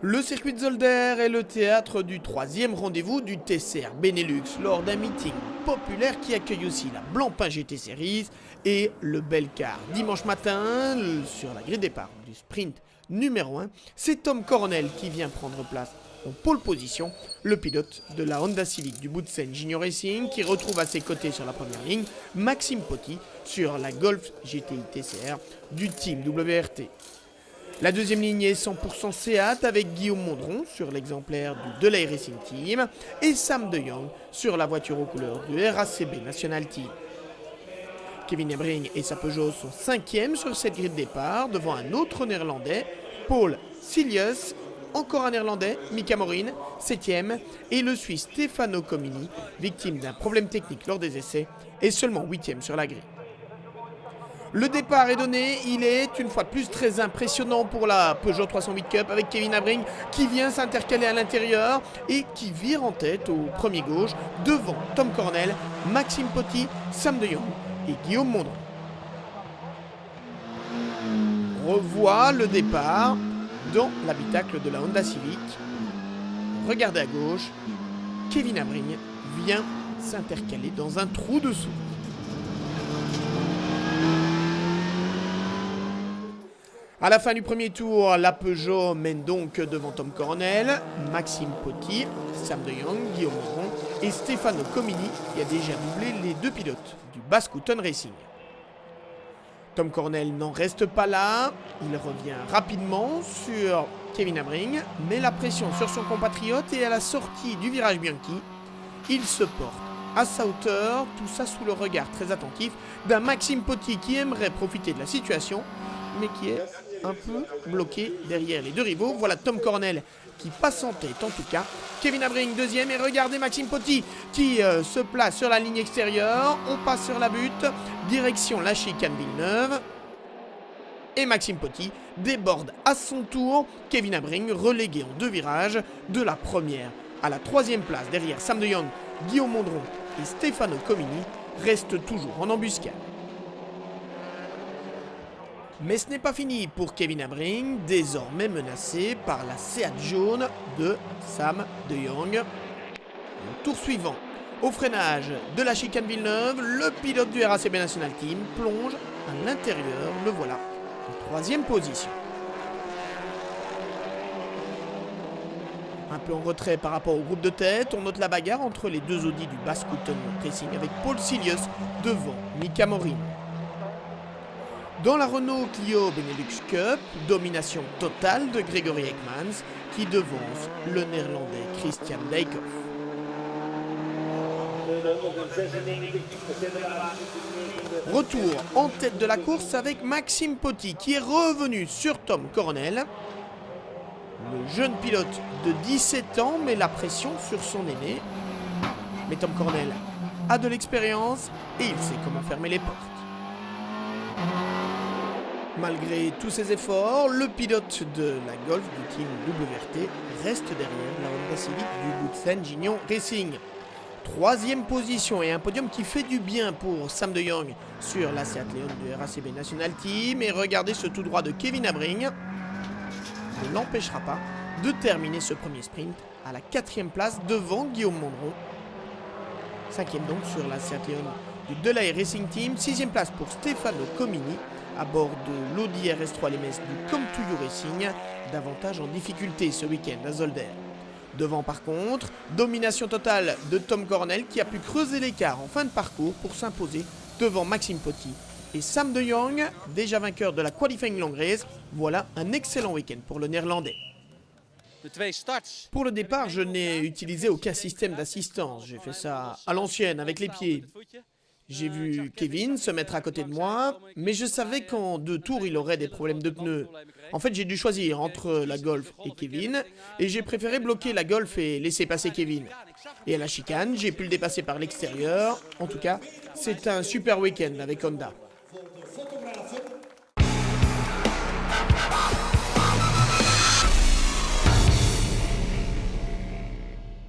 Le circuit de Zolder est le théâtre du troisième rendez-vous du TCR Benelux lors d'un meeting populaire qui accueille aussi la Blancpain GT Series et le Belcar. Dimanche matin, sur la grille de départ du sprint numéro 1, c'est Tom Coronel qui vient prendre place en pole position, le pilote de la Honda Civic du Boutsen Junior Racing qui retrouve à ses côtés sur la première ligne Maxime Poty sur la Golf GTI TCR du team WRT. La deuxième ligne est 100% Seat avec Guillaume Mondron sur l'exemplaire du Delay Racing Team et Sam De Jong sur la voiture aux couleurs du RACB National Team. Kevin Hebring et sa Peugeot sont 5e sur cette grille de départ devant un autre néerlandais, Paul Silius, encore un néerlandais, Mika Morin, 7e, et le Suisse Stefano Comini, victime d'un problème technique lors des essais, est seulement 8e sur la grille. Le départ est donné, il est une fois de plus très impressionnant pour la Peugeot 308 Cup avec Kevin Hebring qui vient s'intercaler à l'intérieur et qui vire en tête au premier gauche devant Tom Coronel, Maxime Poty, Sam De Jong et Guillaume Mondron. On revoit le départ dans l'habitacle de la Honda Civic. Regardez à gauche, Kevin Hebring vient s'intercaler dans un trou de souris. À la fin du premier tour, la Peugeot mène donc devant Tom Coronel, Maxime Poty, Sam De Jong, Guillaume Mondron et Stefano Comini qui a déjà doublé les deux pilotes du Bascouton Racing. Tom Coronel n'en reste pas là, il revient rapidement sur Kevin Hebring, met la pression sur son compatriote et à la sortie du virage Bianchi, il se porte à sa hauteur, tout ça sous le regard très attentif d'un Maxime Poty qui aimerait profiter de la situation, mais qui est un peu bloqué derrière les deux rivaux. Voilà Tom Coronel qui passe en tête en tout cas. Kevin Hebring deuxième et regardez Maxime Poty qui se place sur la ligne extérieure. On passe sur la butte, direction la chicane Villeneuve. Et Maxime Poty déborde à son tour. Kevin Hebring relégué en deux virages de la première à la troisième place derrière Sam De Jong, Guillaume Mondron et Stefano Comini reste toujours en embuscade. Mais ce n'est pas fini pour Kevin Hebring, désormais menacé par la Seat jaune de Sam De Jong. Au tour suivant, au freinage de la chicane Villeneuve, le pilote du RACB National Team plonge à l'intérieur, le voilà, en troisième position. Un peu en retrait par rapport au groupe de tête, on note la bagarre entre les deux Audi du Bascouton Racing avec Paul Silius devant Mika Morin. Dans la Renault Clio Benelux Cup, domination totale de Gregory Ekmans qui devance le néerlandais Christian Dijkhoff. Retour en tête de la course avec Maxime Poty qui est revenu sur Tom Coronel. Le jeune pilote de 17 ans met la pression sur son aîné. Mais Tom Coronel a de l'expérience et il sait comment fermer les portes. Malgré tous ses efforts, le pilote de la Golf du team WRT reste derrière la Honda Civic du Boutsen Junior Racing. Troisième position et un podium qui fait du bien pour Sam De Jong sur la Seat Leon du RACB National Team. Et regardez ce tout droit de Kevin Hebring ne l'empêchera pas de terminer ce premier sprint à la 4e place devant Guillaume Mondron. 5e donc sur la Seat Leon du Delay Racing Team. 6e place pour Stefano Comini à bord de l'Audi RS3 LMS du Come2You Racing, davantage en difficulté ce week-end à Zolder. Devant par contre, domination totale de Tom Coronel qui a pu creuser l'écart en fin de parcours pour s'imposer devant Maxime Poty et Sam De Jong, déjà vainqueur de la Qualifying Long Race. Voilà un excellent week-end pour le néerlandais. Pour le départ, je n'ai utilisé aucun système d'assistance, j'ai fait ça à l'ancienne avec les pieds. J'ai vu Kevin se mettre à côté de moi, mais je savais qu'en 2 tours, il aurait des problèmes de pneus. En fait, j'ai dû choisir entre la Golf et Kevin, et j'ai préféré bloquer la Golf et laisser passer Kevin. Et à la chicane, j'ai pu le dépasser par l'extérieur. En tout cas, c'est un super week-end avec Honda.